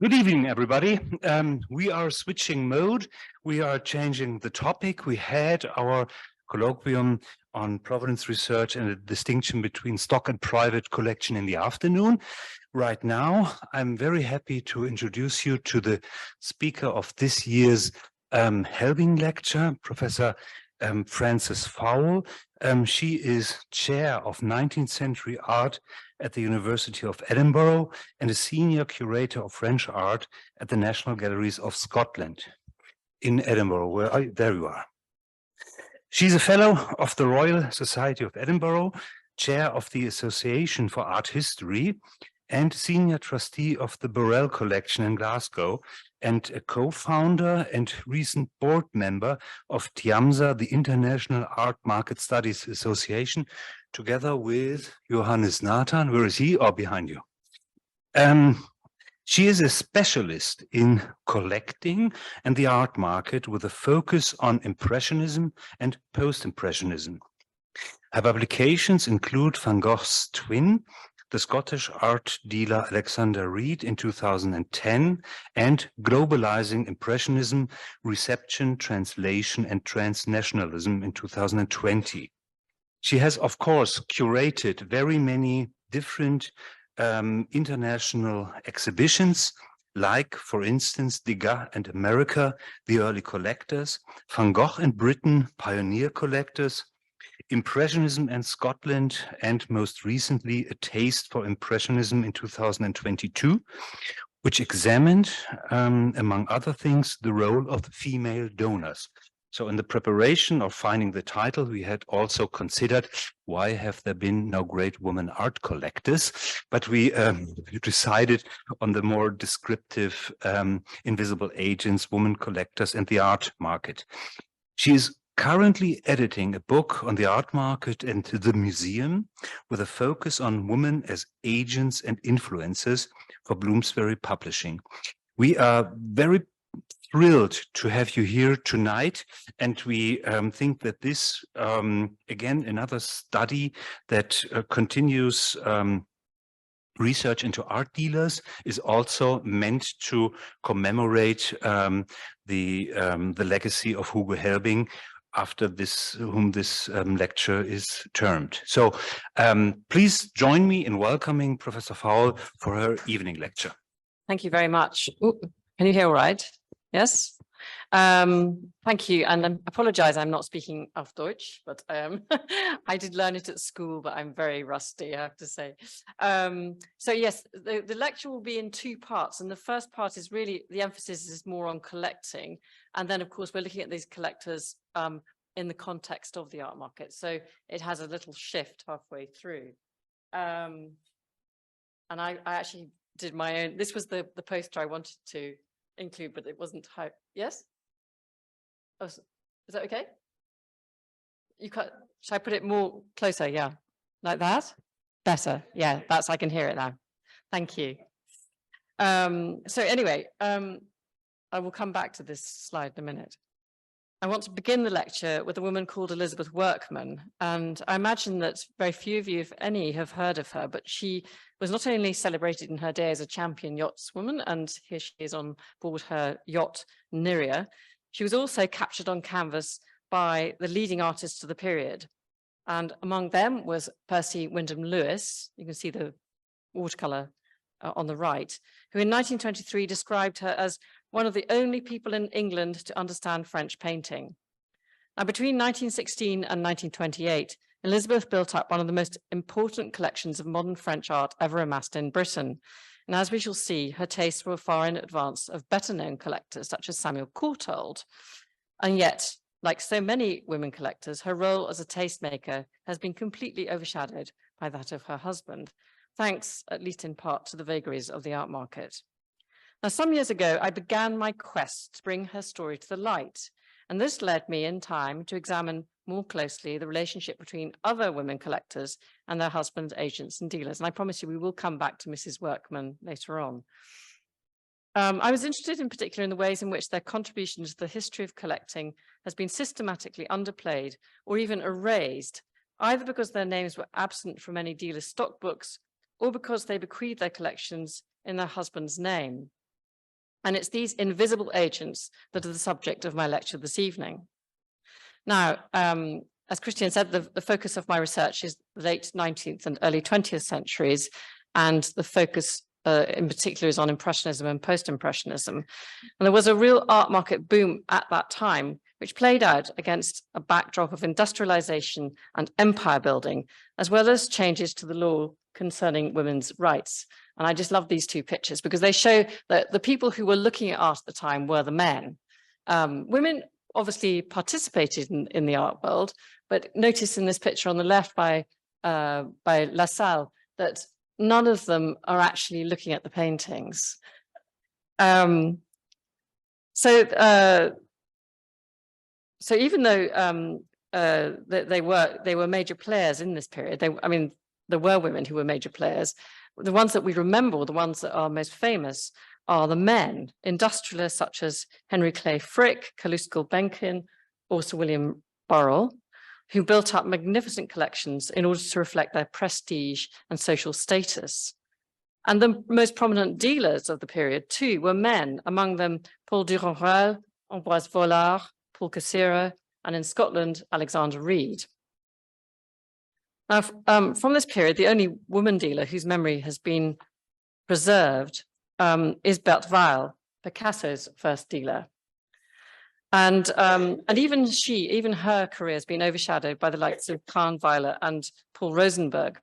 Good evening, everybody. We are switching mode. We are changing the topic. We had our colloquium on provenance research and the distinction between stock and private collection in the afternoon. Right now, I'm very happy to introduce you to the speaker of this year's Helbing lecture, Professor Frances Fowle. She is chair of 19th century art at the University of Edinburgh and a senior curator of French art at the National Galleries of Scotland in Edinburgh. There you are. She's a fellow of the Royal Society of Edinburgh, chair of the Association for Art History, and senior trustee of the Burrell Collection in Glasgow, and a co-founder and recent board member of TIAMSA, the International Art Market Studies Association, together with Johannes Nathan. Where is he? Oh, behind you. She is a specialist in collecting and the art market with a focus on Impressionism and Post-Impressionism. Her publications include Van Gogh's Twin, the Scottish art dealer Alexander Reid in 2010, and Globalizing Impressionism, Reception, Translation, and Transnationalism in 2020. She has, of course, curated very many different international exhibitions, like, for instance, Degas and America, The Early Collectors, Van Gogh and Britain, Pioneer Collectors, Impressionism and Scotland, and most recently, A Taste for Impressionism in 2022, which examined, among other things, the role of female donors. So in the preparation of finding the title, we had also considered why have there been no great women art collectors, but we decided on the more descriptive invisible agents, women collectors, and the art market. She is currently editing a book on the art market and the museum with a focus on women as agents and influencers for Bloomsbury Publishing. We are very thrilled to have you here tonight, and we think that this, again, another study that continues research into art dealers is also meant to commemorate the legacy of Hugo Helbing, after whom this lecture is termed. So please join me in welcoming Professor Fowle for her evening lecture. Thank you very much. Ooh, can you hear all right? Yes. Thank you, and I apologize, I'm not speaking auf Deutsch, but I did learn it at school, but I'm very rusty, I have to say. So yes, the lecture will be in two parts, and the first part is really, the emphasis is more on collecting, and then of course we're looking at these collectors in the context of the art market, so it has a little shift halfway through. And I actually did my own, this was the poster I wanted to include, but it wasn't how. Yes. Oh, is that okay? You cut. Should I put it more closer? Yeah, like that. Better. Yeah, that's. I can hear it now. Thank you. So anyway, I will come back to this slide in a minute. I want to begin the lecture with a woman called Elizabeth Workman, and I imagine that very few of you, if any, have heard of her, but she was not only celebrated in her day as a champion yachtswoman, and here she is on board her yacht Nerea, she was also captured on canvas by the leading artists of the period. And among them was Percy Wyndham Lewis, you can see the watercolor on the right, who in 1923 described her as one of the only people in England to understand French painting. Now, between 1916 and 1928, Elizabeth built up one of the most important collections of modern French art ever amassed in Britain. And as we shall see, her tastes were far in advance of better-known collectors such as Samuel Courtauld. And yet, like so many women collectors, her role as a tastemaker has been completely overshadowed by that of her husband, thanks, at least in part, to the vagaries of the art market. Now, some years ago, I began my quest to bring her story to the light, and this led me in time to examine more closely the relationship between other women collectors and their husbands, agents, and dealers. And I promise you, we will come back to Mrs. Workman later on. I was interested in particular in the ways in which their contribution to the history of collecting has been systematically underplayed or even erased, either because their names were absent from any dealer's stockbooks or because they bequeathed their collections in their husband's name. And it's these invisible agents that are the subject of my lecture this evening. Now, as Christian said, the focus of my research is the late 19th and early 20th centuries, and the focus in particular is on Impressionism and Post-Impressionism. And there was a real art market boom at that time, which played out against a backdrop of industrialization and empire building, as well as changes to the law concerning women's rights. And I just love these two pictures because they show that the people who were looking at art at the time were the men. Women obviously participated in the art world, but notice in this picture on the left by LaSalle that none of them are actually looking at the paintings. So even though they were major players in this period, there were women who were major players. The ones that we remember, the ones that are most famous, are the men, industrialists such as Henry Clay Frick, Calouste Gulbenkian, or Sir William Burrell, who built up magnificent collections in order to reflect their prestige and social status. And the most prominent dealers of the period too were men, among them Paul Duranval, Ambroise Vollard, Paul Cassira, and in Scotland, Alexander Reid. Now, from this period, the only woman dealer whose memory has been preserved is Bertha Palmer, Picasso's first dealer. And even her career has been overshadowed by the likes of Kahnweiler and Paul Rosenberg.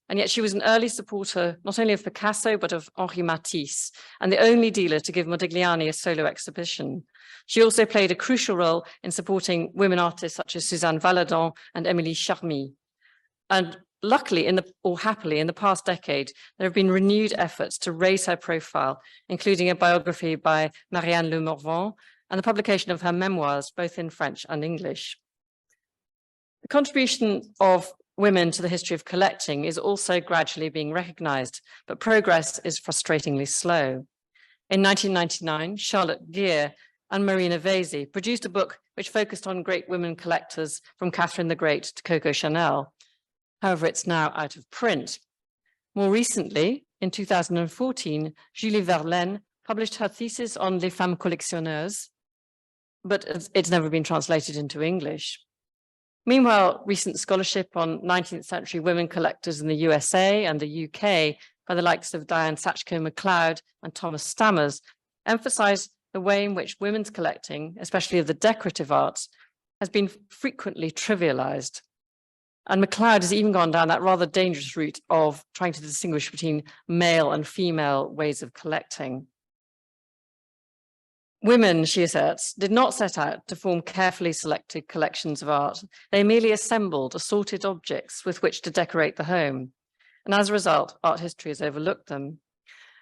And yet she was an early supporter, not only of Picasso, but of Henri Matisse, and the only dealer to give Modigliani a solo exhibition. She also played a crucial role in supporting women artists such as Suzanne Valadon and Émilie Charmy. And luckily, or happily, in the past decade, there have been renewed efforts to raise her profile, including a biography by Marianne Le Morvan and the publication of her memoirs, both in French and English. The contribution of women to the history of collecting is also gradually being recognized, but progress is frustratingly slow. In 1999, Charlotte Geer and Marina Vasey produced a book which focused on great women collectors from Catherine the Great to Coco Chanel. However, it's now out of print. More recently, in 2014, Julie Verlaine published her thesis on Les Femmes Collectionneuses, but it's never been translated into English. Meanwhile, recent scholarship on 19th century women collectors in the USA and the UK by the likes of Diane Satchko-MacLeod and Thomas Stammers emphasize the way in which women's collecting, especially of the decorative arts, has been frequently trivialized. And MacLeod has even gone down that rather dangerous route of trying to distinguish between male and female ways of collecting. Women, she asserts, did not set out to form carefully selected collections of art. They merely assembled assorted objects with which to decorate the home. And as a result, art history has overlooked them.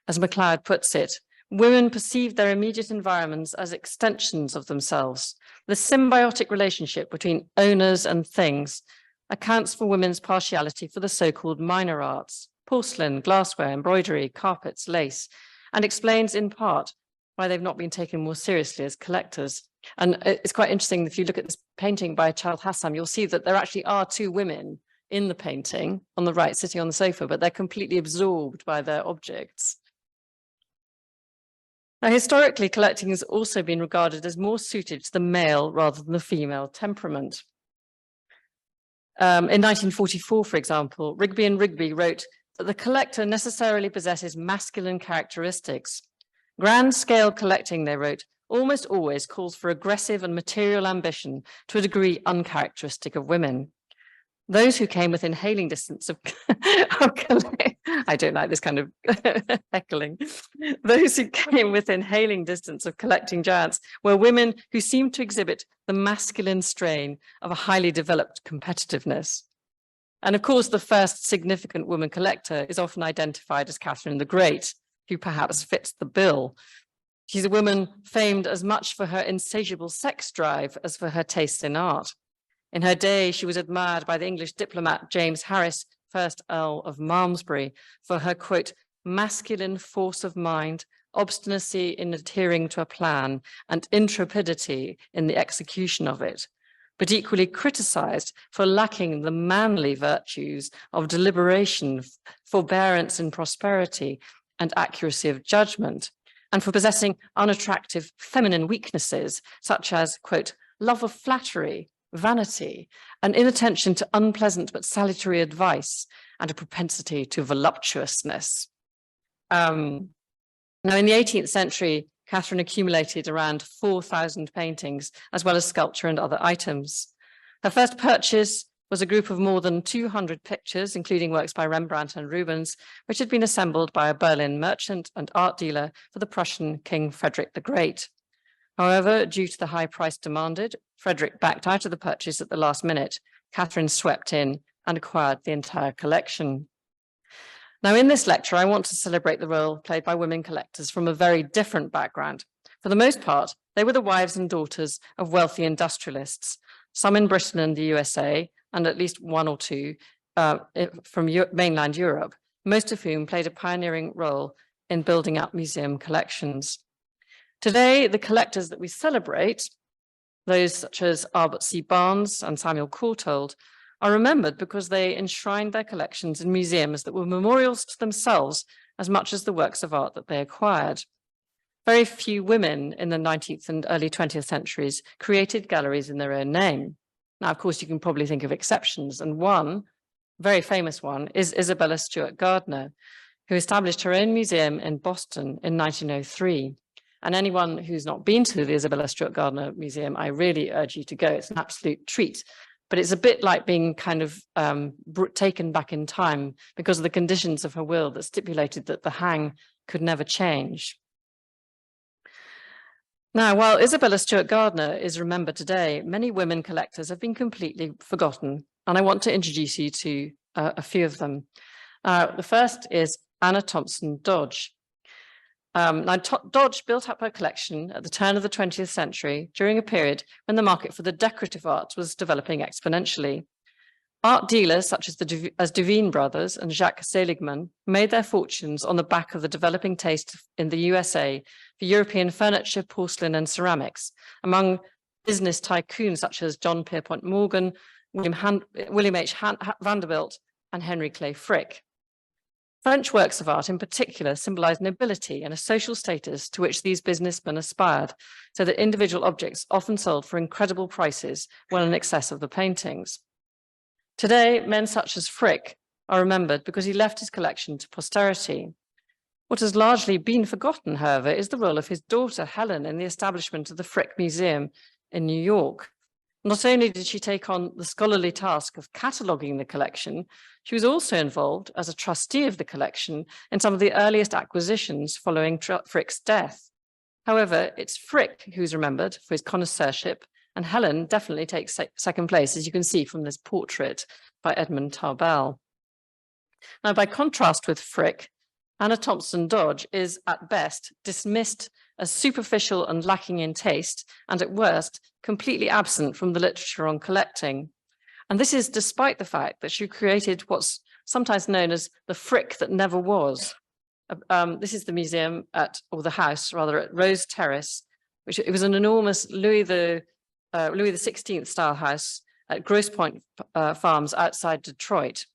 As MacLeod puts it, women perceived their immediate environments as extensions of themselves. The symbiotic relationship between owners and things accounts for women's partiality for the so-called minor arts, porcelain, glassware, embroidery, carpets, lace, and explains in part why they've not been taken more seriously as collectors. And it's quite interesting, if you look at this painting by Child Hassam, you'll see that there actually are two women in the painting on the right, sitting on the sofa, but they're completely absorbed by their objects. Now, historically, collecting has also been regarded as more suited to the male rather than the female temperament. In 1944, for example, Rigby and Rigby wrote that the collector necessarily possesses masculine characteristics. Grand-scale collecting, they wrote, almost always calls for aggressive and material ambition to a degree uncharacteristic of women. Those who came within hailing distance of I don't like this kind of heckling. Those who came within hailing distance of collecting giants were women who seemed to exhibit the masculine strain of a highly developed competitiveness. And of course, the first significant woman collector is often identified as Catherine the Great, who perhaps fits the bill. She's a woman famed as much for her insatiable sex drive as for her taste in art. In her day, she was admired by the English diplomat James Harris, 1st Earl of Malmesbury, for her, quote, masculine force of mind, obstinacy in adhering to a plan, and intrepidity in the execution of it, but equally criticized for lacking the manly virtues of deliberation, forbearance in prosperity, and accuracy of judgment. and for possessing unattractive feminine weaknesses, such as, quote, love of flattery, vanity, an inattention to unpleasant but salutary advice, and a propensity to voluptuousness. Now, in the 18th century, Catherine accumulated around 4,000 paintings, as well as sculpture and other items. Her first purchase was a group of more than 200 pictures, including works by Rembrandt and Rubens, which had been assembled by a Berlin merchant and art dealer for the Prussian King Frederick the Great. However, due to the high price demanded, Frederick backed out of the purchase at the last minute. Catherine swept in and acquired the entire collection. Now, in this lecture, I want to celebrate the role played by women collectors from a very different background. For the most part, they were the wives and daughters of wealthy industrialists, some in Britain and the USA, and at least one or two from mainland Europe, most of whom played a pioneering role in building up museum collections. Today, the collectors that we celebrate, those such as Albert C. Barnes and Samuel Courtauld, are remembered because they enshrined their collections in museums that were memorials to themselves as much as the works of art that they acquired. Very few women in the 19th and early 20th centuries created galleries in their own name. Now, of course, you can probably think of exceptions, and one, very famous one, is Isabella Stewart Gardner, who established her own museum in Boston in 1903. And anyone who's not been to the Isabella Stewart Gardner Museum, I really urge you to go. It's an absolute treat. But it's a bit like being kind of taken back in time because of the conditions of her will that stipulated that the hang could never change. Now, while Isabella Stewart Gardner is remembered today, many women collectors have been completely forgotten, and I want to introduce you to a few of them. The first is Anna Thompson Dodge. Now, Dodge built up her collection at the turn of the 20th century during a period when the market for the decorative arts was developing exponentially. Art dealers such as Davies brothers and Jacques Seligman made their fortunes on the back of the developing taste in the USA for European furniture, porcelain, and ceramics, among business tycoons such as John Pierpont Morgan, William H. Vanderbilt, and Henry Clay Frick. French works of art in particular symbolized nobility and a social status to which these businessmen aspired, so that individual objects often sold for incredible prices, well in excess of the paintings. Today, men such as Frick are remembered because he left his collection to posterity. What has largely been forgotten, however, is the role of his daughter, Helen, in the establishment of the Frick Museum in New York. Not only did she take on the scholarly task of cataloguing the collection, she was also involved as a trustee of the collection in some of the earliest acquisitions following Frick's death. However, it's Frick who's remembered for his connoisseurship, and Helen definitely takes second place, as you can see from this portrait by Edmund Tarbell. Now, by contrast with Frick, Anna Thompson Dodge is at best dismissed as superficial and lacking in taste, and at worst, completely absent from the literature on collecting. And this is despite the fact that she created what's sometimes known as the Frick that never was. This is the museum or the house rather, at Rose Terrace, which it was an enormous Louis XVI style house at Grosse Pointe Farms outside Detroit.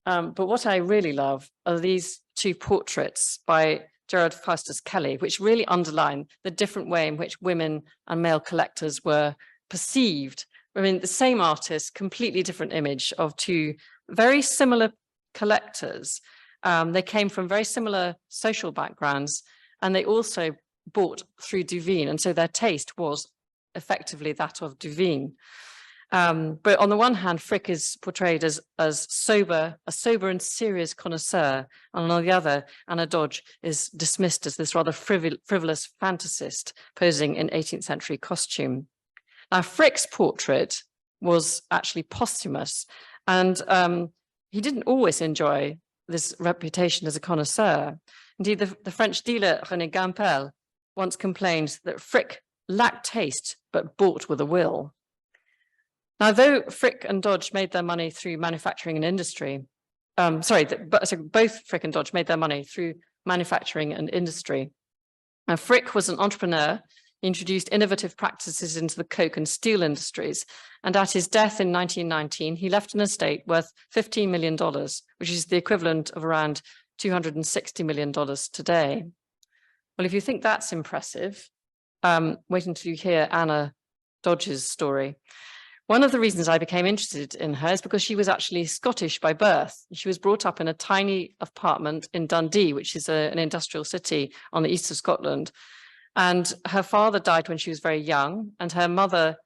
But what I really love are these two portraits by Gerard Faustus Kelly, which really underline the different way in which women and male collectors were perceived. I mean, the same artist, completely different image of two very similar collectors. They came from very similar social backgrounds, and they also bought through Davies, and so their taste was effectively that of Davies. But on the one hand, Frick is portrayed as a sober and serious connoisseur, and on the other, Anna Dodge is dismissed as this rather frivolous fantasist posing in 18th century costume. Now, Frick's portrait was actually posthumous, and he didn't always enjoy this reputation as a connoisseur. Indeed, the French dealer René Gampel once complained that Frick lacked taste, but bought with a will. Now, though Frick and Dodge made their money through manufacturing and industry, both Frick and Dodge made their money through manufacturing and industry. Now, Frick was an entrepreneur. He introduced innovative practices into the coke and steel industries, and at his death in 1919, he left an estate worth $15 million, which is the equivalent of around $260 million today. Well, if you think that's impressive, wait until you hear Anna Dodge's story. One of the reasons I became interested in her is because she was actually Scottish by birth. She was brought up in a tiny apartment in Dundee, which is an industrial city on the east of Scotland. And her father died when she was very young, and her mother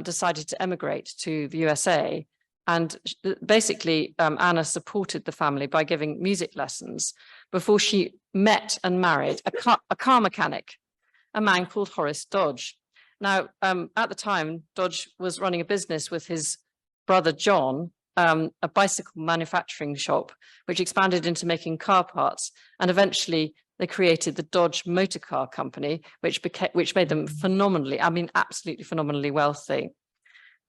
decided to emigrate to the USA. And basically, Anna supported the family by giving music lessons before she met and married a car mechanic, a man called Horace Dodge. Now, at the time, Dodge was running a business with his brother John, a bicycle manufacturing shop, which expanded into making car parts. And eventually they created the Dodge Motor Car Company, which made them phenomenally, I mean, absolutely phenomenally wealthy.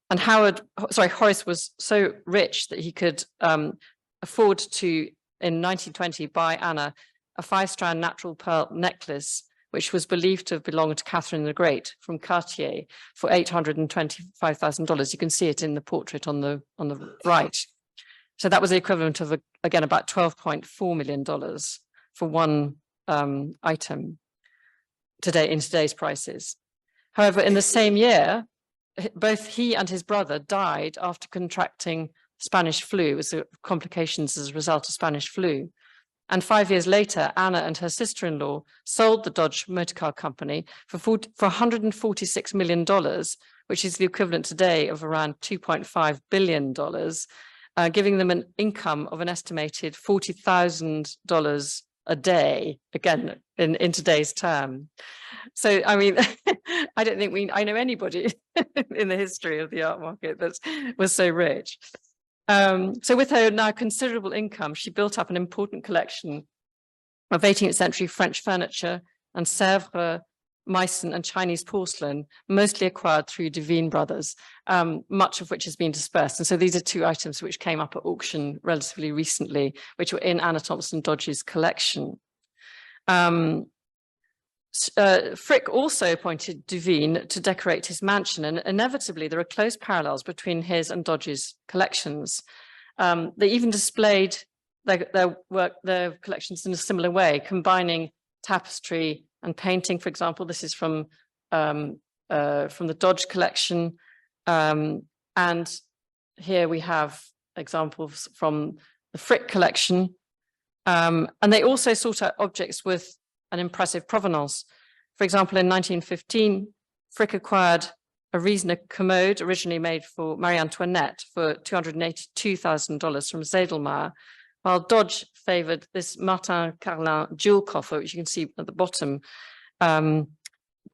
And Horace was so rich that he could afford to, in 1920, buy Anna a 5-strand natural pearl necklace, which was believed to have belonged to Catherine the Great from Cartier for $825,000. You can see it in the portrait on the right. So that was the equivalent of, again, about $12.4 million for one item in today's prices. However, in the same year, both he and his brother died after contracting Spanish flu. It was complications as a result of Spanish flu. And 5 years later, Anna and her sister-in-law sold the Dodge Motor Car Company for $146 million, which is the equivalent today of around $2.5 billion, giving them an income of an estimated $40,000 a day, again, in today's term. So, I mean, I don't think I know anybody in the history of the art market that was so rich. So with her now considerable income, she built up an important collection of 18th century French furniture and Sèvres, Meissen and Chinese porcelain, mostly acquired through Davies brothers, much of which has been dispersed. And so these are two items which came up at auction relatively recently, which were in Anna Thompson Dodge's collection. Frick also appointed Davies to decorate his mansion, and inevitably there are close parallels between his and Dodge's collections. They even displayed their collections in a similar way, combining tapestry and painting. For example, this is from the Dodge collection, and here we have examples from the Frick collection. And they also sought out objects with an impressive provenance. For example, in 1915, Frick acquired a Riesner commode originally made for Marie Antoinette for $282,000 from Zedelmeier, while Dodge favored this Martin Carlin jewel coffer, which you can see at the bottom,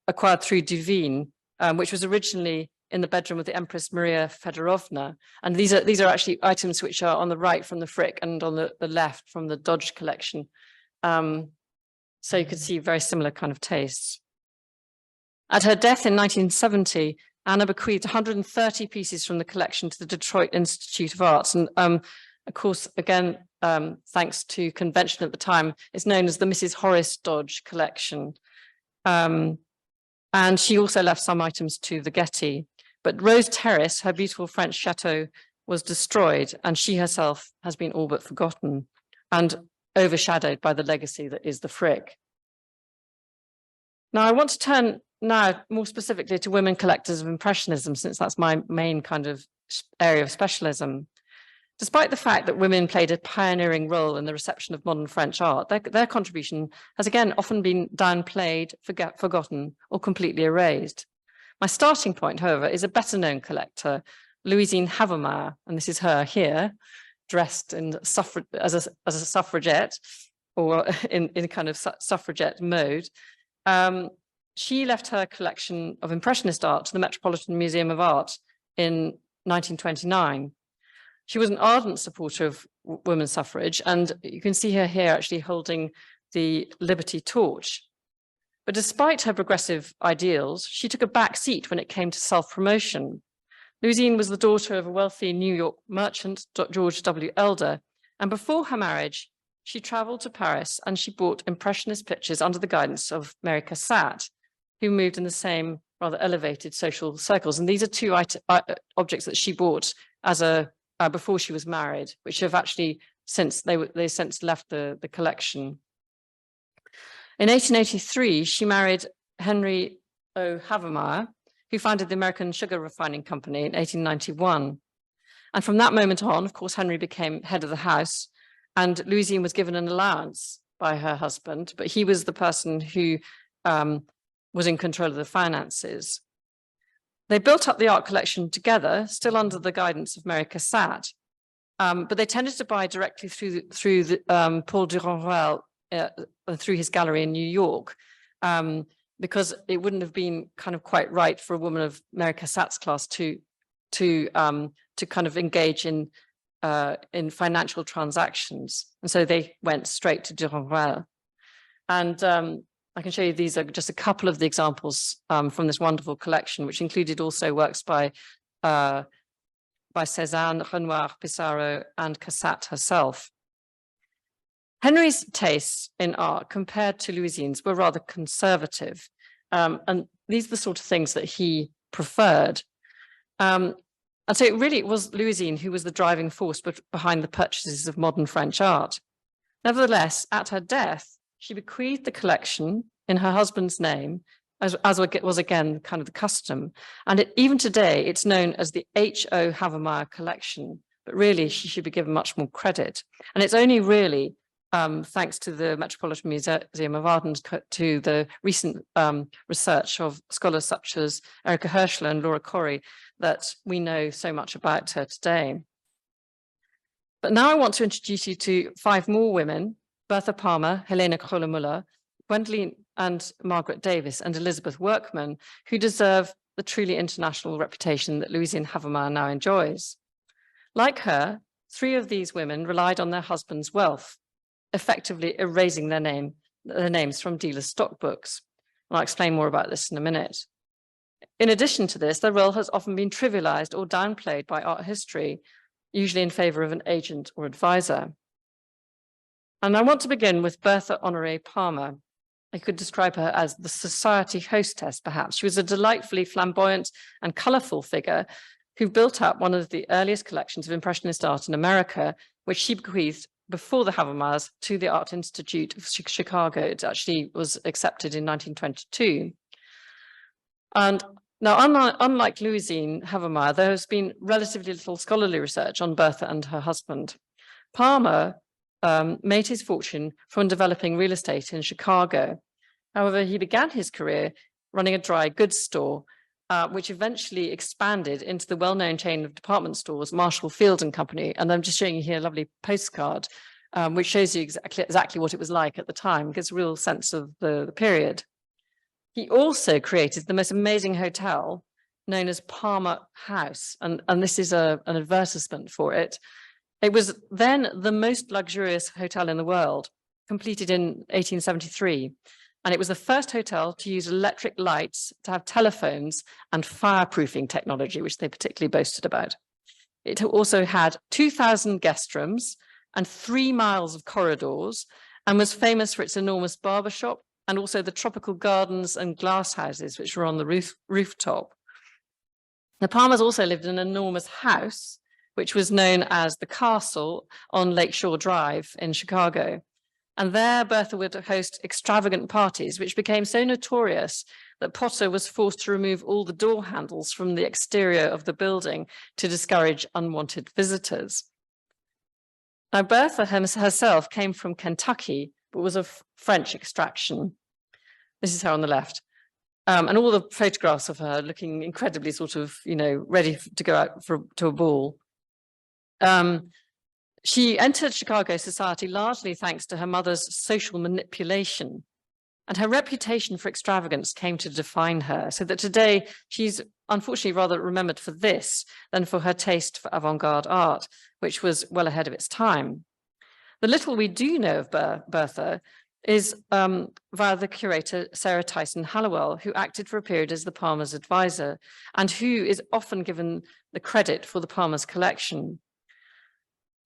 acquired through Davies, which was originally in the bedroom of the Empress Maria Fedorovna. And these are actually items which are on the right from the Frick and on the left from the Dodge collection. So you could see very similar kind of tastes. At her death in 1970, Anna bequeathed 130 pieces from the collection to the Detroit Institute of Arts. And of course, again, thanks to convention at the time, it's known as the Mrs. Horace Dodge collection. And she also left some items to the Getty. But Rose Terrace, her beautiful French chateau, was destroyed, and she herself has been all but forgotten and overshadowed by the legacy that is the Frick. Now, I want to turn now more specifically to women collectors of Impressionism, since that's my main kind of area of specialism. Despite the fact that women played a pioneering role in the reception of modern French art, their contribution has again often been downplayed, forgotten, or completely erased. My starting point, however, is a better known collector, Louisine Havemeyer, and this is her here, dressed in as a suffragette, or in kind of suffragette mode. She left her collection of Impressionist art to the Metropolitan Museum of Art in 1929. She was an ardent supporter of women's suffrage, and you can see her here actually holding the Liberty Torch. But despite her progressive ideals, she took a back seat when it came to self-promotion. Louisine was the daughter of a wealthy New York merchant, George W. Elder, and before her marriage, she traveled to Paris and she bought Impressionist pictures under the guidance of Mary Cassatt, who moved in the same rather elevated social circles. And these are two objects that she bought as before she was married, which have actually since they since left the collection. In 1883, she married Henry O. Havemeyer, who founded the American Sugar Refining Company in 1891. And from that moment on, of course, Henry became head of the house, and Louisine was given an allowance by her husband, but he was the person who was in control of the finances. They built up the art collection together, still under the guidance of Mary Cassatt, but they tended to buy directly through Paul Duranville through his gallery in New York, because it wouldn't have been kind of quite right for a woman of Mary Cassatt's class to kind of engage in financial transactions, and so they went straight to Duranville. And I can show you, these are just a couple of the examples from this wonderful collection, which included also works by Cézanne, Renoir, Pissarro, and Cassatt herself. Henry's tastes in art, compared to Louisine's, were rather conservative, and these are the sort of things that he preferred. And so it was Louisine who was the driving force behind the purchases of modern French art. Nevertheless, at her death, she bequeathed the collection in her husband's name, as was again kind of the custom. And even today, it's known as the H.O. Havemeyer collection, but really she should be given much more credit. And it's only really thanks to the Metropolitan Museum of Art and to the recent research of scholars such as Erica Hirschler and Laura Corey that we know so much about her today. But now I want to introduce you to 5 more women: Bertha Palmer, Helene Kröller-Müller, Gwendoline and Margaret Davies, and Elizabeth Workman, who deserve the truly international reputation that Louisine Havemeyer now enjoys. Like her, 3 of these women relied on their husband's wealth, effectively erasing their names from dealers' stockbooks. And I'll explain more about this in a minute. In addition to this, their role has often been trivialized or downplayed by art history, usually in favor of an agent or advisor. And I want to begin with Bertha Honoré Palmer. I could describe her as the society hostess, perhaps. She was a delightfully flamboyant and colorful figure who built up one of the earliest collections of Impressionist art in America, which she bequeathed before the Havemeyers to the Art Institute of Chicago. It actually was accepted in 1922. And now, unlike Louisine Havemeyer, there has been relatively little scholarly research on Bertha and her husband. Palmer made his fortune from developing real estate in Chicago. However, he began his career running a dry goods store, which eventually expanded into the well-known chain of department stores, Marshall Field and Company. And I'm just showing you here a lovely postcard, which shows you exactly what it was like at the time, gives a real sense of the period. He also created the most amazing hotel known as Palmer House, and this is an advertisement for it. It was then the most luxurious hotel in the world, completed in 1873. And it was the first hotel to use electric lights, to have telephones and fireproofing technology, which they particularly boasted about. It also had 2,000 guest rooms and 3 miles of corridors, and was famous for its enormous barbershop and also the tropical gardens and glass houses, which were on the rooftop. The Palmers also lived in an enormous house, which was known as the Castle on Lakeshore Drive in Chicago. And there Bertha would host extravagant parties, which became so notorious that Potter was forced to remove all the door handles from the exterior of the building to discourage unwanted visitors. Now, Bertha herself came from Kentucky, but was of French extraction. This is her on the left. And all the photographs of her looking incredibly sort of, ready to go out to a ball. She entered Chicago society largely thanks to her mother's social manipulation, and her reputation for extravagance came to define her, so that today she's unfortunately rather remembered for this than for her taste for avant-garde art, which was well ahead of its time. The little we do know of Bertha is via the curator Sarah Tyson Hallowell, who acted for a period as the Palmers' advisor, and who is often given the credit for the Palmers' collection.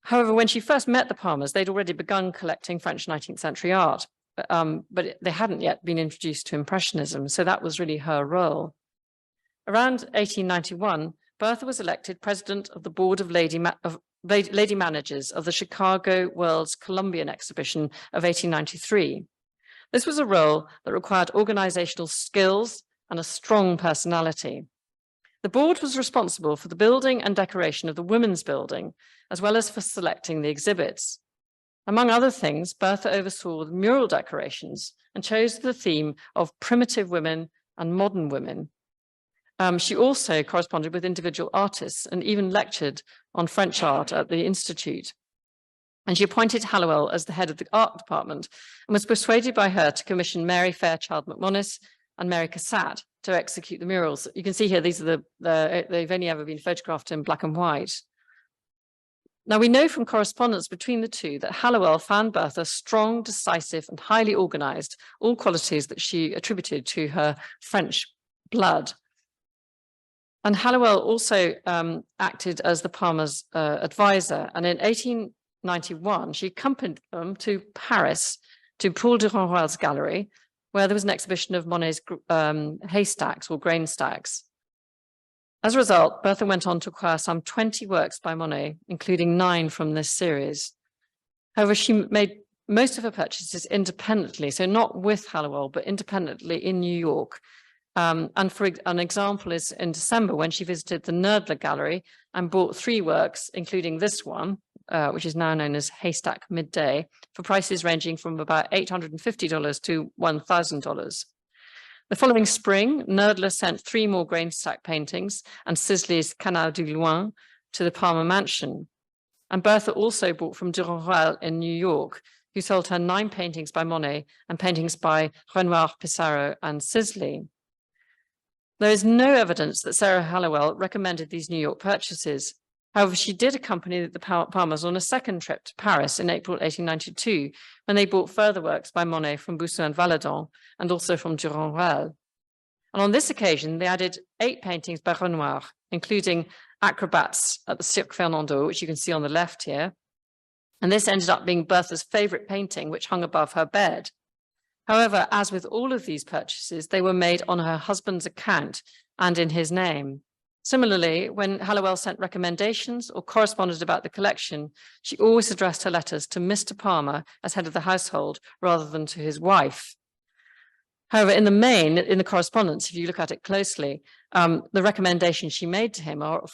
However, when she first met the Palmers, they'd already begun collecting French 19th century art, but they hadn't yet been introduced to Impressionism, so that was really her role. Around 1891, Bertha was elected president of the board of lady managers of the Chicago World's Columbian Exhibition of 1893. This was a role that required organizational skills and a strong personality. The board was responsible for the building and decoration of the women's building, as well as for selecting the exhibits. Among other things, Bertha oversaw the mural decorations and chose the theme of primitive women and modern women. She also corresponded with individual artists and even lectured on French art at the Institute. And she appointed Hallowell as the head of the art department and was persuaded by her to commission Mary Fairchild McMonus and Mary Cassatt to execute the murals. You can see here, these are they've only ever been photographed in black and white. Now, we know from correspondence between the two that Hallowell found Bertha strong, decisive, and highly organized, all qualities that she attributed to her French blood. And Hallowell also acted as the Palmers' advisor. And in 1891, she accompanied them to Paris, to Paul de Ronroy's gallery, where there was an exhibition of Monet's haystacks or grain stacks. As a result, Bertha went on to acquire some 20 works by Monet, including 9 from this series. However, she made most of her purchases independently, so not with Hallowell, but independently in New York. And for an example is in December when she visited the Knoedler Gallery and bought 3 works, including this one, which is now known as Haystack Midday, for prices ranging from about $850 to $1,000. The following spring, Knoedler sent 3 more grain stack paintings and Sisley's Canal du Loing to the Palmer Mansion. And Bertha also bought from de Ronroy in New York, who sold her 9 paintings by Monet and paintings by Renoir, Pissarro, and Sisley. There is no evidence that Sarah Hallowell recommended these New York purchases. However, she did accompany the Palmers on a second trip to Paris in April 1892, when they bought further works by Monet from Bousseau and Valadon, and also from de Ronroy. And on this occasion, they added 8 paintings by Renoir, including Acrobats at the Cirque Fernando, which you can see on the left here. And this ended up being Bertha's favorite painting, which hung above her bed. However, as with all of these purchases, they were made on her husband's account and in his name. Similarly, when Hallowell sent recommendations or corresponded about the collection, she always addressed her letters to Mr. Palmer as head of the household rather than to his wife. However, in the main, in the correspondence, if you look at it closely, the recommendations she made to him are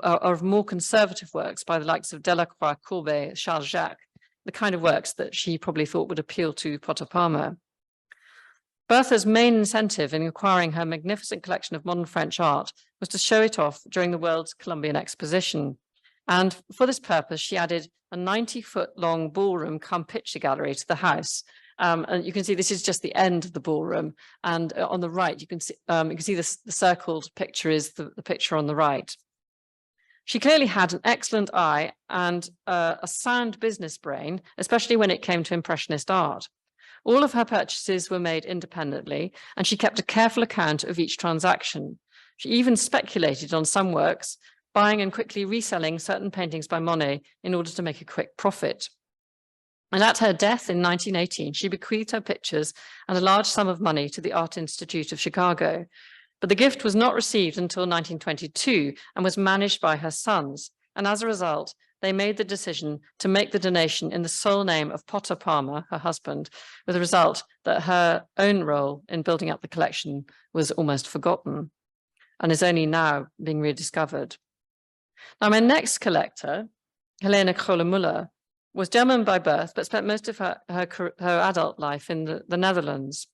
of more conservative works by the likes of Delacroix, Courbet, Charles Jacques, the kind of works that she probably thought would appeal to Potter Palmer. Bertha's main incentive in acquiring her magnificent collection of modern French art was to show it off during the World's Columbian Exposition. And for this purpose, she added a 90-foot-long ballroom cum picture gallery to the house. And you can see this is just the end of the ballroom. And on the right, you can see the circled picture is the picture on the right. She clearly had an excellent eye and a sound business brain, especially when it came to Impressionist art. All of her purchases were made independently, and she kept a careful account of each transaction. She even speculated on some works, buying and quickly reselling certain paintings by Monet in order to make a quick profit. And at her death in 1918, she bequeathed her pictures and a large sum of money to the Art Institute of Chicago. But the gift was not received until 1922 and was managed by her sons. And as a result, they made the decision to make the donation in the sole name of Potter Palmer, her husband, with the result that her own role in building up the collection was almost forgotten and is only now being rediscovered. Now, my next collector, Helene Kröller-Müller, was German by birth, but spent most of her adult life in the Netherlands.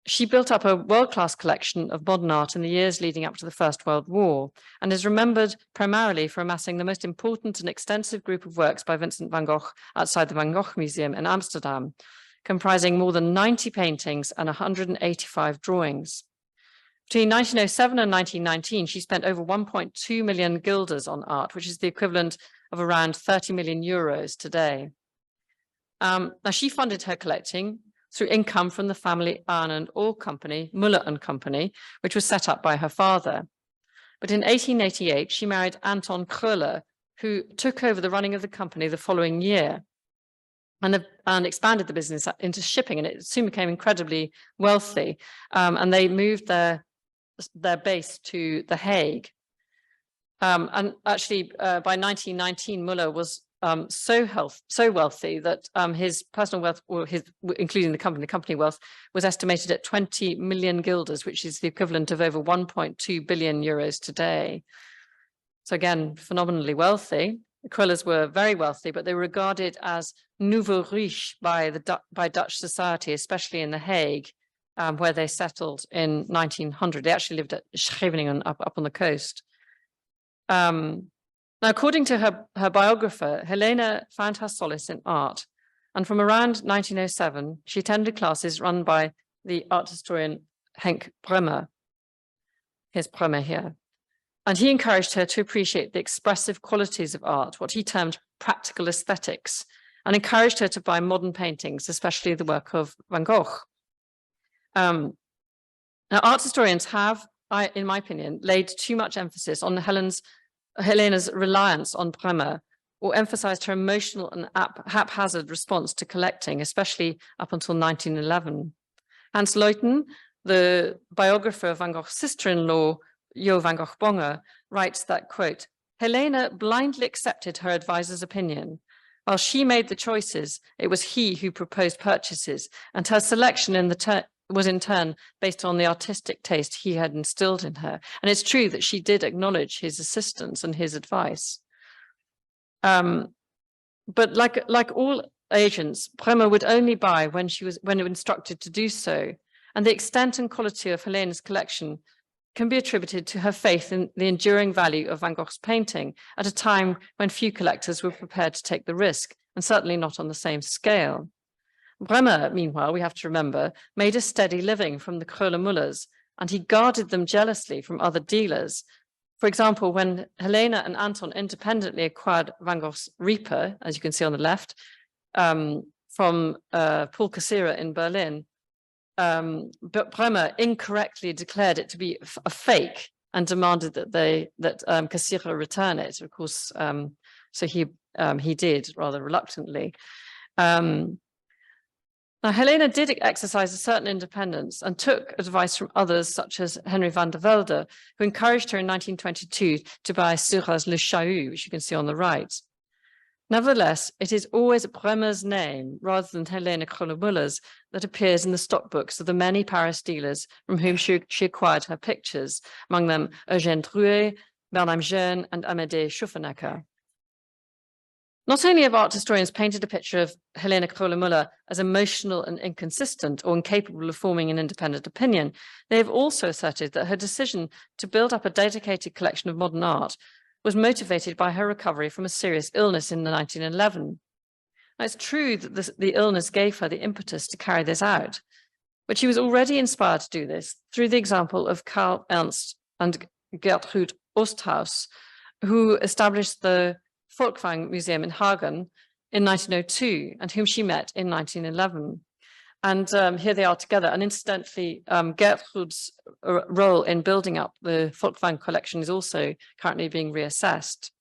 She built up a world-class collection of modern art in the years leading up to the First World War and is remembered primarily for amassing the most important and extensive group of works by Vincent van Gogh outside the Van Gogh Museum in Amsterdam, comprising more than 90 paintings and 185 drawings. Between 1907 and 1919, she spent over 1.2 million guilders on art, which is the equivalent of around 30 million euros today. Now, she funded her collecting through income from the family iron and ore company, Müller and Company, which was set up by her father. But in 1888, she married Anton Kröller, who took over the running of the company the following year and expanded the business into shipping, and it soon became incredibly wealthy. And they moved their base to The Hague. And actually, by 1919, Müller was so wealthy that his personal wealth, or including the company wealth, was estimated at 20 million guilders, which is the equivalent of over 1.2 billion euros today. So again, phenomenally wealthy. The Kröllers were very wealthy, but they were regarded as nouveau riche by Dutch society, especially in The Hague, where they settled in 1900. They actually lived at Scheveningen up on the coast. Now, according to her biographer, Helene found her solace in art. And from around 1907, she attended classes run by the art historian Henk Bremmer. Here's Bremmer here. And he encouraged her to appreciate the expressive qualities of art, what he termed practical aesthetics, and encouraged her to buy modern paintings, especially the work of Van Gogh. Now, art historians have, in my opinion, laid too much emphasis on Helene's reliance on Bremmer, or emphasized her emotional and haphazard response to collecting, especially up until 1911. Hans Leuten, the biographer of Van Gogh's sister-in-law, Jo van Gogh Bonger, writes that, quote, Helene blindly accepted her advisor's opinion. While she made the choices, it was he who proposed purchases, and her selection was in turn based on the artistic taste he had instilled in her. And it's true that she did acknowledge his assistance and his advice. But like all agents, Bremmer would only buy when instructed to do so. And the extent and quality of Helene's collection can be attributed to her faith in the enduring value of Van Gogh's painting at a time when few collectors were prepared to take the risk, and certainly not on the same scale. Bremmer, meanwhile, we have to remember, made a steady living from the Kröller-Müllers, and he guarded them jealously from other dealers. For example, when Helene and Anton independently acquired Van Gogh's Reaper, as you can see on the left, from Paul Cassira in Berlin, but Bremmer incorrectly declared it to be a fake and demanded that Cassira return it. Of course, so he did rather reluctantly. Now, Helene did exercise a certain independence and took advice from others, such as Henry van der Velde, who encouraged her in 1922 to buy Seurat's Le Chahut, which you can see on the right. Nevertheless, it is always Bremmer's name, rather than Helene Kröller-Müller's, that appears in the stockbooks of the many Paris dealers from whom she acquired her pictures, among them Eugène Drouet, Bernheim Jeune, and Amédée Schuffernecker. Not only have art historians painted a picture of Helene Kröller-Müller as emotional and inconsistent or incapable of forming an independent opinion, they have also asserted that her decision to build up a dedicated collection of modern art was motivated by her recovery from a serious illness in 1911. Now, it's true that the illness gave her the impetus to carry this out, but she was already inspired to do this through the example of Karl Ernst and Gertrude Osthaus, who established the Folkwang Museum in Hagen in 1902, and whom she met in 1911. And here they are together. And incidentally, Gertrude's role in building up the Folkwang collection is also currently being reassessed.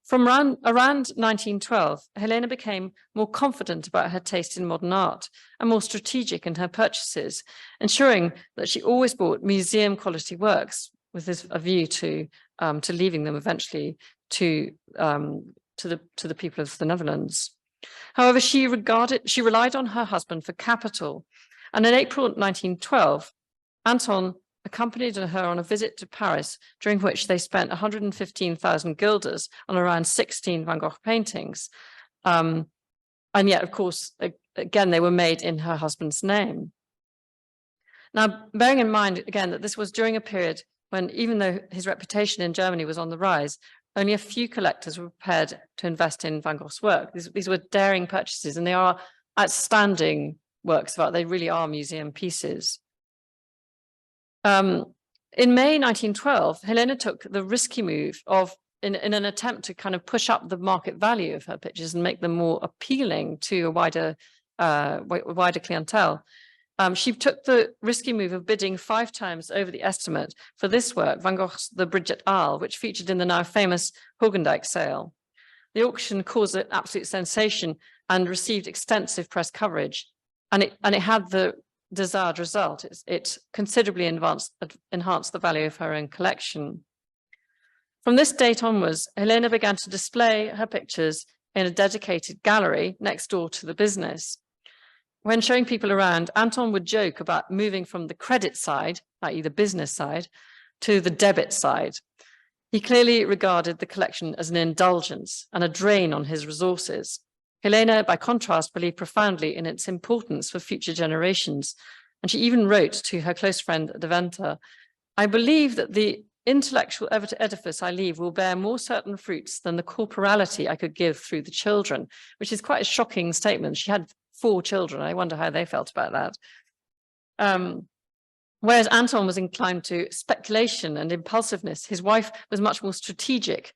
From around 1912, Helene became more confident about her taste in modern art and more strategic in her purchases, ensuring that she always bought museum quality works with a view to leaving them eventually to the people of the Netherlands. However, she relied on her husband for capital, and in April 1912, Anton accompanied her on a visit to Paris, during which they spent 115,000 guilders on around 16 Van Gogh paintings. And yet, of course, again, they were made in her husband's name. Now, bearing in mind, again, that this was during a period when, even though his reputation in Germany was on the rise, only a few collectors were prepared to invest in Van Gogh's work. These were daring purchases, and they are outstanding works of art. They really are museum pieces. In May 1912, Helene took the risky move of, in an attempt to kind of push up the market value of her pictures and make them more appealing to a wider clientele. She took the risky move of bidding 5 times over the estimate for this work, Van Gogh's The Bridget Aal, which featured in the now famous Hogendijk sale. The auction caused an absolute sensation and received extensive press coverage, and it had the desired result. It considerably enhanced the value of her own collection. From this date onwards, Helene began to display her pictures in a dedicated gallery next door to the business. When showing people around, Anton would joke about moving from the credit side, i.e. the business side, to the debit side. He clearly regarded the collection as an indulgence and a drain on his resources. Helene, by contrast, believed profoundly in its importance for future generations. And she even wrote to her close friend Deventer, "I believe that the intellectual edifice I leave will bear more certain fruits than the corporality I could give through the children," which is quite a shocking statement. She had 4 children. I wonder how they felt about that. Whereas Anton was inclined to speculation and impulsiveness, his wife was much more strategic.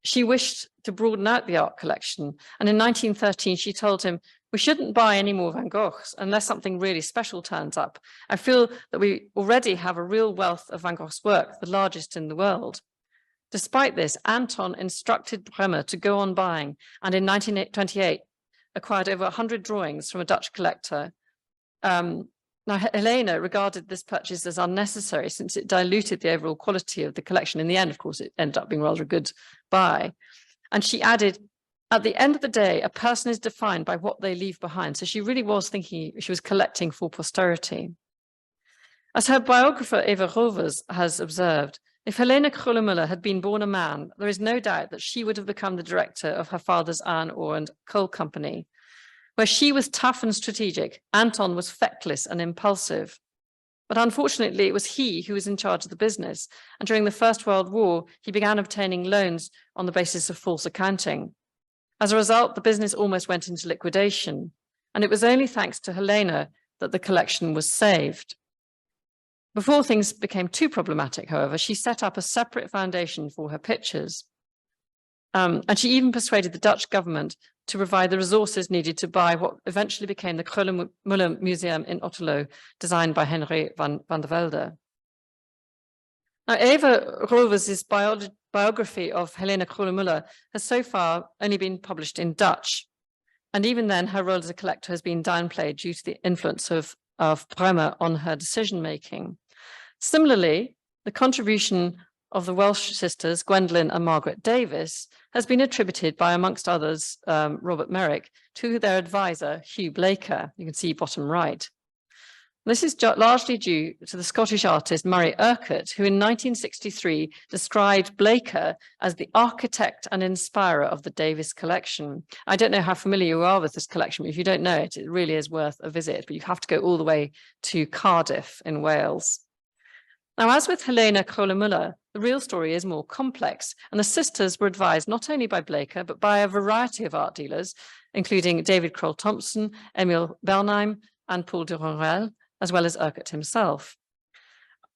She wished to broaden out the art collection. And in 1913, she told him, "We shouldn't buy any more Van Goghs unless something really special turns up. I feel that we already have a real wealth of Van Gogh's work, the largest in the world." Despite this, Anton instructed Bremer to go on buying, and in 1928, acquired over 100 drawings from a Dutch collector. Now, Helene regarded this purchase as unnecessary since it diluted the overall quality of the collection. In the end, of course, it ended up being rather a good buy. And she added, "At the end of the day, a person is defined by what they leave behind." So she really was thinking she was collecting for posterity. As her biographer Eva Rovers has observed, if Helene Kröller-Müller had been born a man, there is no doubt that she would have become the director of her father's iron ore and coal company. Where she was tough and strategic, Anton was feckless and impulsive. But unfortunately, it was he who was in charge of the business. And during the First World War, he began obtaining loans on the basis of false accounting. As a result, the business almost went into liquidation. And it was only thanks to Helene that the collection was saved. Before things became too problematic, however, she set up a separate foundation for her pictures. And she even persuaded the Dutch government to provide the resources needed to buy what eventually became the Kröller-Müller Museum in Otterlo, designed by Henry van der Velde. Now, Eva Rovers' biography of Helene Kröller-Müller has so far only been published in Dutch. And even then, her role as a collector has been downplayed due to the influence of Bremer on her decision-making. Similarly, the contribution of the Welsh sisters, Gwendolyn and Margaret Davies, has been attributed by, amongst others, Robert Merrick, to their advisor, Hugh Blaker. You can see bottom right. This is largely due to the Scottish artist Murray Urquhart, who in 1963 described Blaker as the architect and inspirer of the Davies collection. I don't know how familiar you are with this collection, but if you don't know it, it really is worth a visit, but you have to go all the way to Cardiff in Wales. Now, as with Helene Kröller-Müller, the real story is more complex, and the sisters were advised not only by Blaker, but by a variety of art dealers, including David Kroll-Thompson, Emil Bernheim, and Paul de Ronrel, as well as Urquhart himself.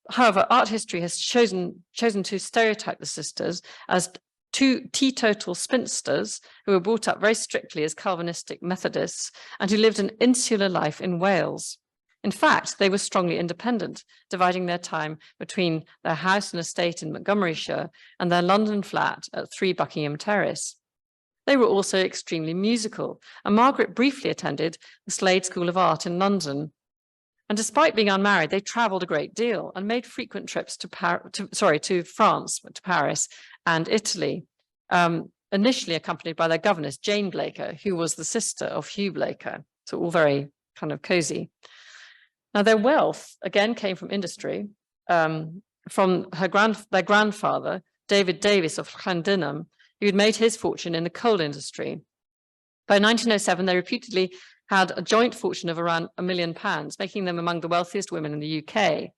However, art history has chosen to stereotype the sisters as 2 teetotal spinsters who were brought up very strictly as Calvinistic Methodists and who lived an insular life in Wales. In fact, they were strongly independent, dividing their time between their house and estate in Montgomeryshire and their London flat at 3 Buckingham Terrace. They were also extremely musical, and Margaret briefly attended the Slade School of Art in London. And despite being unmarried, they travelled a great deal and made frequent trips to France, to Paris and Italy, initially accompanied by their governess, Jane Blaker, who was the sister of Hugh Blaker. So all very kind of cozy. Now, their wealth, again, came from industry, from their grandfather, David Davies of Llandinam, who had made his fortune in the coal industry. By 1907, they reputedly had a joint fortune of around £1 million, making them among the wealthiest women in the UK.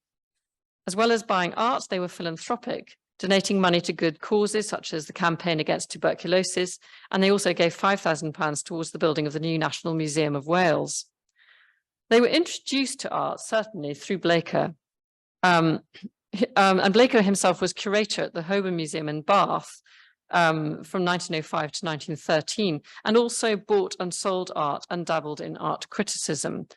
As well as buying art, they were philanthropic, donating money to good causes, such as the campaign against tuberculosis, and they also gave £5,000 towards the building of the new National Museum of Wales. They were introduced to art, certainly, through Blaker. And Blaker himself was curator at the Holborn Museum in Bath from 1905 to 1913, and also bought and sold art and dabbled in art criticism.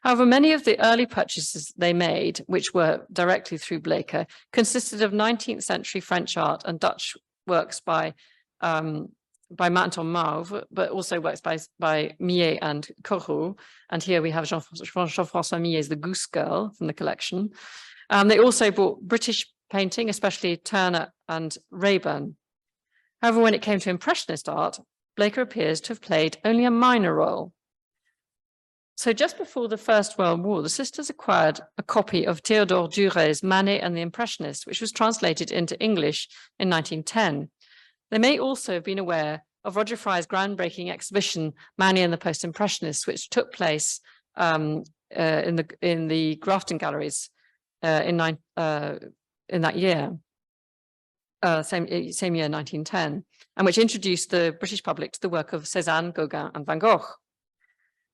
However, many of the early purchases they made, which were directly through Blaker, consisted of 19th century French art and Dutch works by Manton Mauve, but also works by Millet and Corot. And here we have Jean-François Millet's The Goose Girl from the collection. They also bought British painting, especially Turner and Raeburn. However, when it came to Impressionist art, Blaker appears to have played only a minor role. So just before the First World War, the sisters acquired a copy of Théodore Duret's Manet and the Impressionists, which was translated into English in 1910. They may also have been aware of Roger Fry's groundbreaking exhibition, Manet and the Post-Impressionists, which took place in the Grafton Galleries in that year, same year, 1910, and which introduced the British public to the work of Cézanne, Gauguin, and Van Gogh.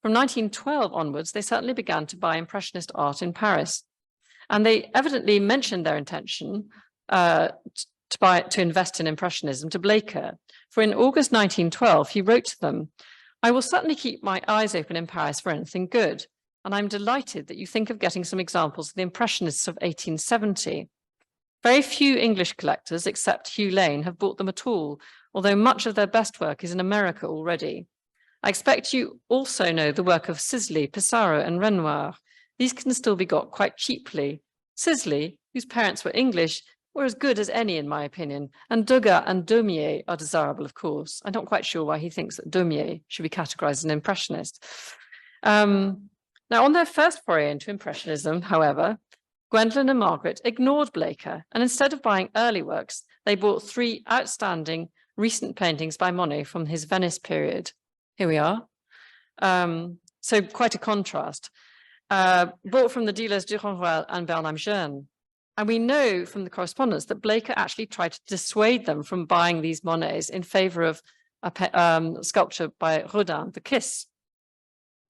From 1912 onwards, they certainly began to buy Impressionist art in Paris. And they evidently mentioned their intention to invest in Impressionism to Blaker. For in August 1912, he wrote to them, "I will certainly keep my eyes open in Paris for anything good. And I'm delighted that you think of getting some examples of the Impressionists of 1870. Very few English collectors, except Hugh Lane, have bought them at all, although much of their best work is in America already. I expect you also know the work of Sisley, Pissarro, and Renoir. These can still be got quite cheaply. Sisley, whose parents were English, were as good as any, in my opinion, and Degas and Daumier are desirable, of course." I'm not quite sure why he thinks that Daumier should be categorized as an Impressionist. Now, on their first foray into Impressionism, however, Gwendolyn and Margaret ignored Blaker, and instead of buying early works, they bought 3 outstanding recent paintings by Monet from his Venice period. Here we are. So quite a contrast. Bought from the dealers Duranval and Bernheim Jeune. And we know from the correspondence that Blaker actually tried to dissuade them from buying these Monets in favor of a sculpture by Rodin, The Kiss.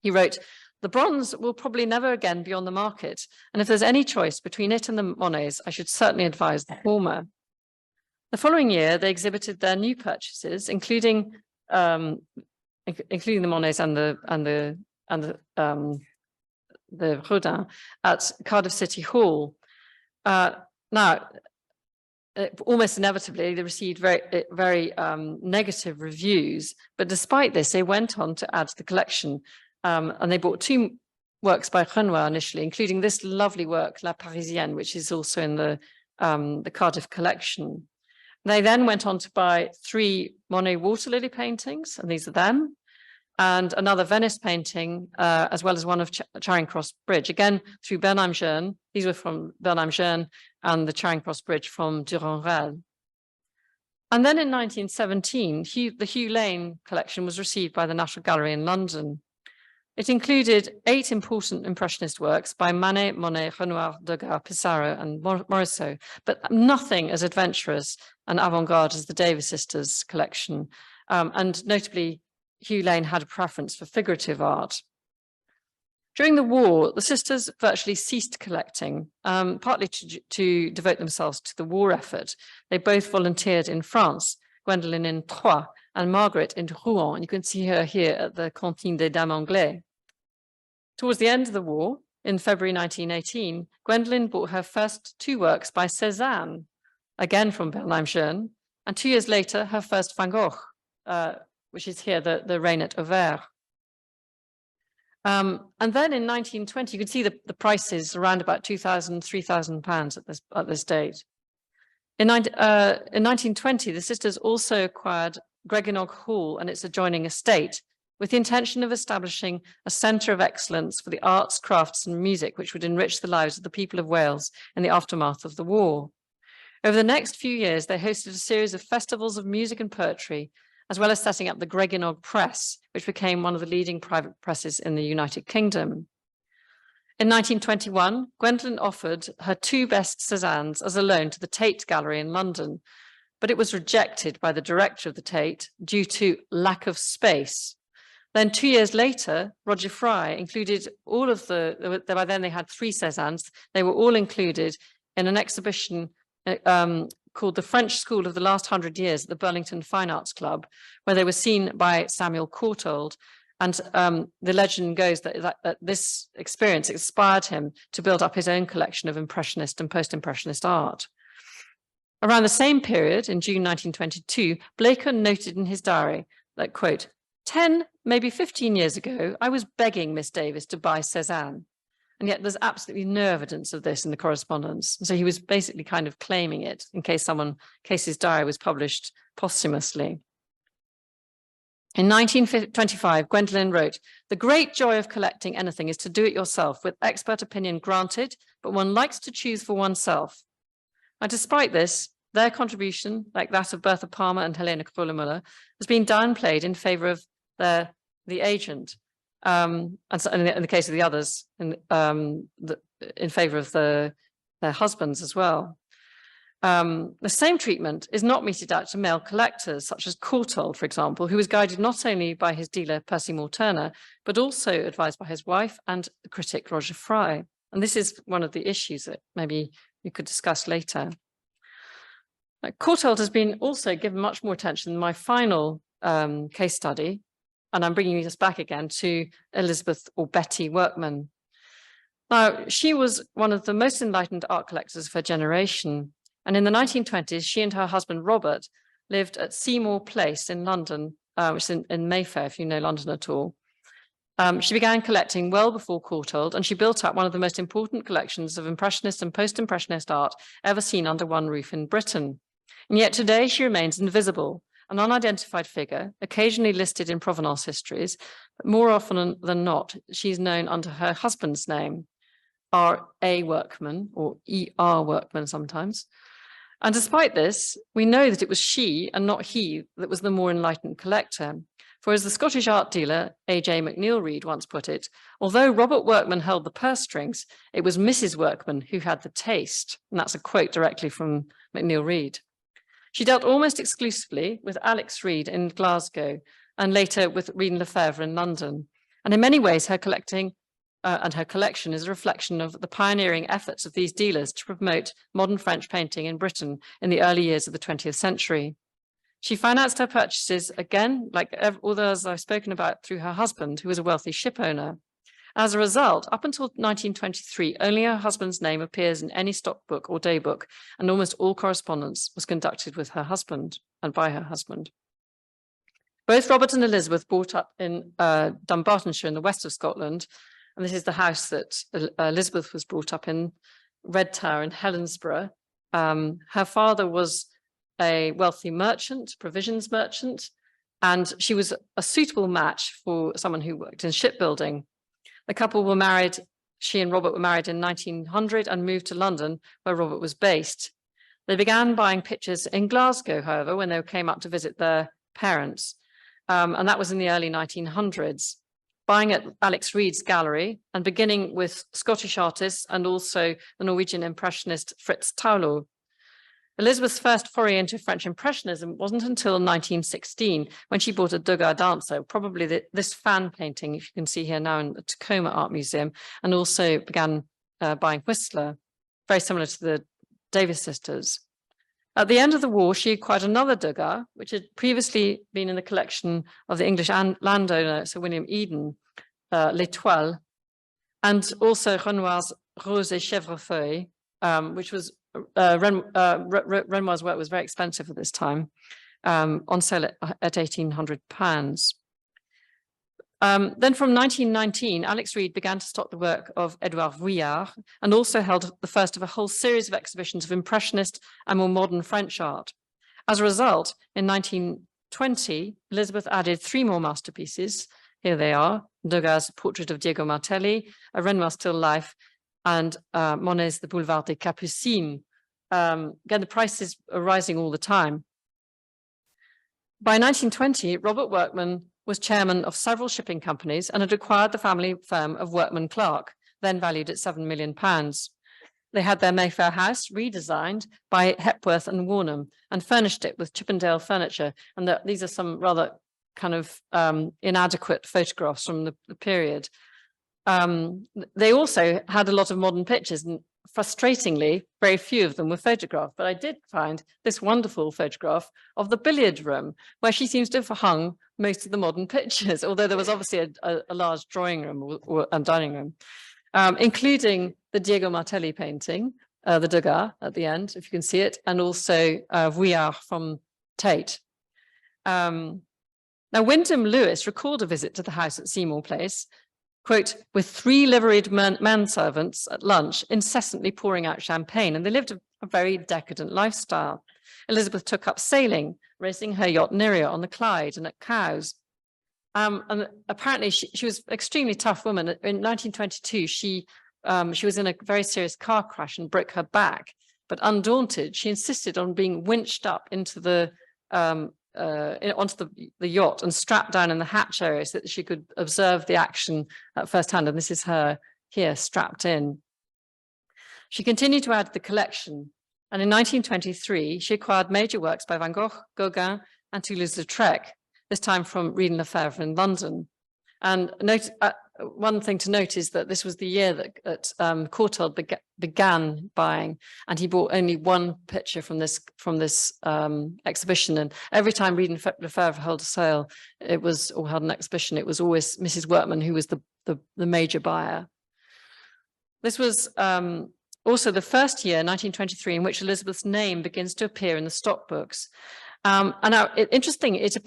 He wrote, "The bronze will probably never again be on the market, and if there's any choice between it and the Monets, I should certainly advise the former." The following year, they exhibited their new purchases, including the Monets and the Rodin at Cardiff City Hall. Now, almost inevitably, they received very negative reviews, but despite this, they went on to add to the collection, and they bought 2 works by Renoir initially, including this lovely work, La Parisienne, which is also in the Cardiff collection. They then went on to buy 3 Monet water lily paintings, and these are them, and another Venice painting, as well as one of Charing Cross Bridge, again through Bernheim Jeune. These were from Bernheim Jeune, and the Charing Cross Bridge from Duranval. And then in 1917, the Hugh Lane collection was received by the National Gallery in London. It included 8 important Impressionist works by Manet, Monet, Renoir, Degas, Pissarro, and Morisot, but nothing as adventurous and avant-garde as the Davies sisters' collection. And notably, Hugh Lane had a preference for figurative art. During the war, the sisters virtually ceased collecting, partly to devote themselves to the war effort. They both volunteered in France, Gwendolyn in Troyes and Margaret in Rouen. And you can see her here at the Cantine des Dames Anglais. Towards the end of the war, in February 1918, Gwendolyn bought her first 2 works by Cézanne, again from Bernheim Jeune, and 2 years later, her first Van Gogh, which is here, the Reign at Auvers. And then in 1920, you can see the prices around about £2,000, £3,000 at this date. In 1920, the sisters also acquired Greginog Hall and its adjoining estate, with the intention of establishing a centre of excellence for the arts, crafts, and music, which would enrich the lives of the people of Wales in the aftermath of the war. Over the next few years, they hosted a series of festivals of music and poetry, as well as setting up the Greginog Press, which became one of the leading private presses in the United Kingdom. In 1921, Gwendolyn offered her 2 best Cézannes as a loan to the Tate Gallery in London, but it was rejected by the director of the Tate due to lack of space. Then 2 years later, Roger Fry included all of by then they had 3 Cézannes. They were all included in an exhibition called The French School of the Last 100 Years at the Burlington Fine Arts Club, where they were seen by Samuel Courtauld. And the legend goes that this experience inspired him to build up his own collection of Impressionist and Post-Impressionist art. Around the same period, in June 1922, Blaker noted in his diary that, quote, 10, maybe 15 years ago, I was begging Miss Davies to buy Cézanne. And yet there's absolutely no evidence of this in the correspondence. So he was basically kind of claiming it in case his diary was published posthumously. In 1925, Gwendolen wrote, "The great joy of collecting anything is to do it yourself, with expert opinion granted, but one likes to choose for oneself." And despite this, their contribution, like that of Bertha Palmer and Helene Kröller-Müller, has been downplayed in favor of the agent. And so in the case of the others, in favor of their husbands as well. The same treatment is not meted out to male collectors, such as Courtauld, for example, who was guided not only by his dealer, Percy Moore Turner, but also advised by his wife and the critic, Roger Fry. And this is one of the issues that maybe we could discuss later. Courtauld has been also given much more attention in my final case study, and I'm bringing us back again to Elizabeth or Betty Workman. Now, she was one of the most enlightened art collectors of her generation. And in the 1920s, she and her husband, Robert, lived at Seymour Place in London, which is in Mayfair, if you know London at all. She began collecting well before Courtauld, and she built up one of the most important collections of Impressionist and post-Impressionist art ever seen under one roof in Britain. And yet today she remains invisible, an unidentified figure, occasionally listed in provenance histories, but more often than not, she's known under her husband's name, R.A. Workman, or E.R. Workman sometimes. And despite this, we know that it was she and not he that was the more enlightened collector. For as the Scottish art dealer A.J. McNeill Reid once put it, although Robert Workman held the purse strings, it was Mrs. Workman who had the taste. And that's a quote directly from McNeill Reid. She dealt almost exclusively with Alex Reid in Glasgow and later with Reid and Lefebvre in London. And in many ways, her collecting and her collection is a reflection of the pioneering efforts of these dealers to promote modern French painting in Britain in the early years of the 20th century. She financed her purchases again, like all those I've spoken about, through her husband, who was a wealthy ship owner. As a result, up until 1923, only her husband's name appears in any stockbook or daybook, and almost all correspondence was conducted with her husband and by her husband. Both Robert and Elizabeth brought up in Dunbartonshire in the west of Scotland, and this is the house that Elizabeth was brought up in, Red Tower in Helensburgh. Her father was a wealthy merchant, provisions merchant, and she was a suitable match for someone who worked in shipbuilding. The couple were married, she and Robert were married in 1900 and moved to London, where Robert was based. They began buying pictures in Glasgow, however, when they came up to visit their parents, and that was in the early 1900s. Buying at Alex Reid's gallery and beginning with Scottish artists and also the Norwegian impressionist Fritz Thaulow. Elizabeth's first foray into French Impressionism wasn't until 1916 when she bought a Degas dancer, probably this fan painting, if you can see here now in the Tacoma Art Museum, and also began buying Whistler, very similar to the Davies sisters. At the end of the war, she acquired another Degas, which had previously been in the collection of the English landowner, Sir William Eden, L'Étoile, and also Renoir's Rose et Chèvrefeuille, which was Renoir's work was very expensive at this time, on sale at £1,800. Then from 1919, Alex Reid began to stock the work of Edouard Vuillard and also held the first of a whole series of exhibitions of Impressionist and more modern French art. As a result, in 1920, Elizabeth added 3 more masterpieces. Here they are: Degas' portrait of Diego Martelli, a Renoir still life, and Monet's The Boulevard des Capucines. Again, the prices are rising all the time. By 1920, Robert Workman was chairman of several shipping companies and had acquired the family firm of Workman Clark, then valued at £7 million. They had their Mayfair house redesigned by Hepworth and Warnham and furnished it with Chippendale furniture. And these are some rather kind of inadequate photographs from the period. They also had a lot of modern pictures, and frustratingly, very few of them were photographed. But I did find this wonderful photograph of the billiard room, where she seems to have hung most of the modern pictures, although there was obviously a large drawing room and dining room, including the Diego Martelli painting, the Degas at the end, if you can see it, and also Vuillard from Tate. Now, Wyndham Lewis recalled a visit to the house at Seymour Place, quote, with 3 liveried manservants at lunch, incessantly pouring out champagne, and they lived a very decadent lifestyle. Elizabeth took up sailing, racing her yacht Nerea on the Clyde and at Cowes. And apparently she was an extremely tough woman. In 1922, she was in a very serious car crash and broke her back. But undaunted, she insisted on being winched up into the onto the yacht and strapped down in the hatch area so that she could observe the action at first hand. And this is her here strapped in. She continued to add to the collection. And in 1923, she acquired major works by Van Gogh, Gauguin, and Toulouse-Lautrec, this time from Reed and Lefebvre in London. And one thing to note is that this was the year that Courtauld began buying, and he bought only one picture from this exhibition. And every time Reed and Lefebvre held a sale, or held an exhibition, it was always Mrs. Workman who was the major buyer. This was also the first year, 1923, in which Elizabeth's name begins to appear in the stockbooks. And now, interesting, it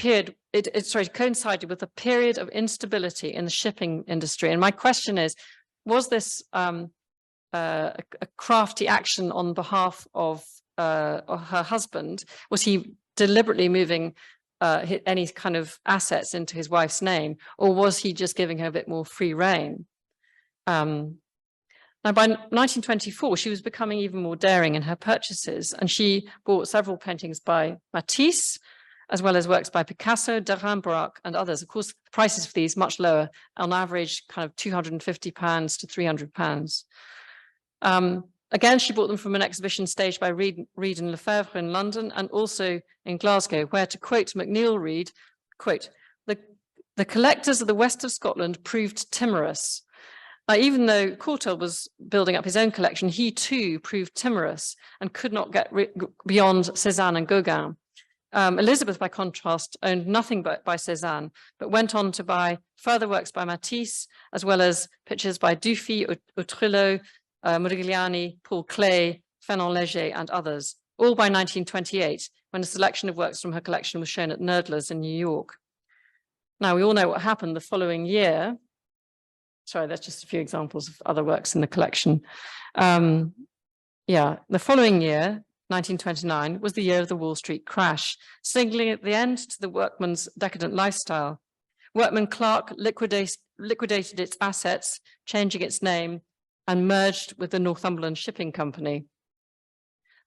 coincided with a period of instability in the shipping industry. And my question is, was this a crafty action on behalf of her husband? Was he deliberately moving any kind of assets into his wife's name, or was he just giving her a bit more free rein? Now, by 1924, she was becoming even more daring in her purchases, and she bought several paintings by Matisse, as well as works by Picasso, Derain, Barak, and others. Of course, the prices for these much lower, on average, kind of £250 to £300. Again, she bought them from an exhibition staged by Reed and Lefebvre in London, and also in Glasgow, where, to quote McNeill Reed, quote, the collectors of the west of Scotland proved timorous. Even though Courtauld was building up his own collection, he too proved timorous and could not get beyond Cézanne and Gauguin. Elizabeth, by contrast, owned nothing by Cézanne, but went on to buy further works by Matisse, as well as pictures by Dufy, Utrillo, Modigliani, Paul Klee, Fernand Léger, and others, all by 1928, when a selection of works from her collection was shown at Nördler's in New York. Now, we all know what happened the following year. Sorry, that's just a few examples of other works in the collection. The following year, 1929, was the year of the Wall Street crash, signaling at the end to the Workman's decadent lifestyle. Workman Clark liquidated its assets, changing its name, and merged with the Northumberland Shipping Company.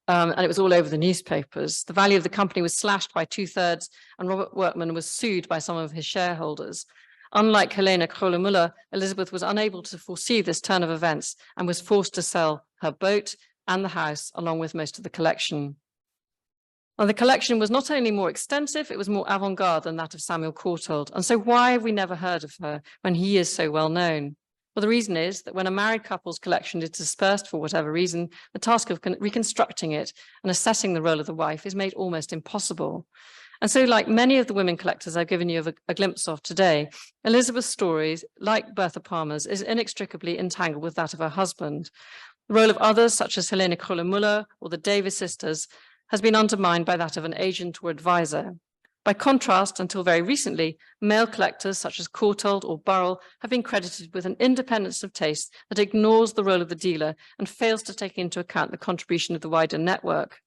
And it was all over the newspapers. The value of the company was slashed by 2/3, and Robert Workman was sued by some of his shareholders. Unlike Helene Kröller-Müller, Elizabeth was unable to foresee this turn of events and was forced to sell her boat and the house, along with most of the collection. And the collection was not only more extensive, it was more avant-garde than that of Samuel Courtauld. And so why have we never heard of her when he is so well known? Well, the reason is that when a married couple's collection is dispersed for whatever reason, the task of reconstructing it and assessing the role of the wife is made almost impossible. And so, like many of the women collectors I've given you a glimpse of today, Elizabeth's stories, like Bertha Palmer's, is inextricably entangled with that of her husband. The role of others, such as Helene Kröller-Müller or the Davies sisters, has been undermined by that of an agent or advisor. By contrast, until very recently, male collectors such as Courtauld or Burrell have been credited with an independence of taste that ignores the role of the dealer and fails to take into account the contribution of the wider network.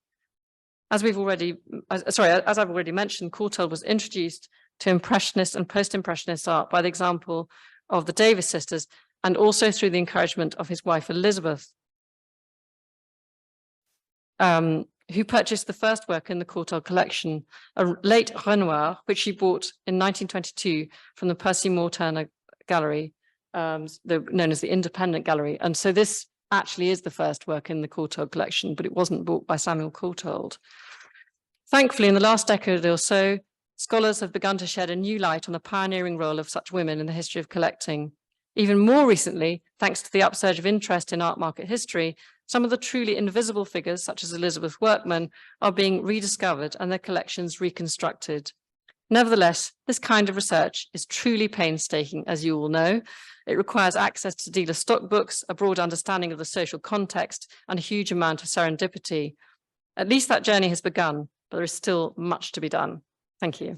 As I've already mentioned, Courtauld was introduced to Impressionist and post-Impressionist art by the example of the Davies sisters, and also through the encouragement of his wife Elizabeth, who purchased the first work in the Courtauld collection, a late Renoir, which she bought in 1922 from the Percy Moore Turner Gallery, known as the Independent Gallery. And so this actually is the first work in the Courtauld collection, but it wasn't bought by Samuel Courtauld. Thankfully, in the last decade or so, scholars have begun to shed a new light on the pioneering role of such women in the history of collecting. Even more recently, thanks to the upsurge of interest in art market history, some of the truly invisible figures, such as Elizabeth Workman, are being rediscovered and their collections reconstructed. Nevertheless, this kind of research is truly painstaking, as you all know. It requires access to dealer stockbooks, a broad understanding of the social context, and a huge amount of serendipity. At least that journey has begun, but there is still much to be done. Thank you.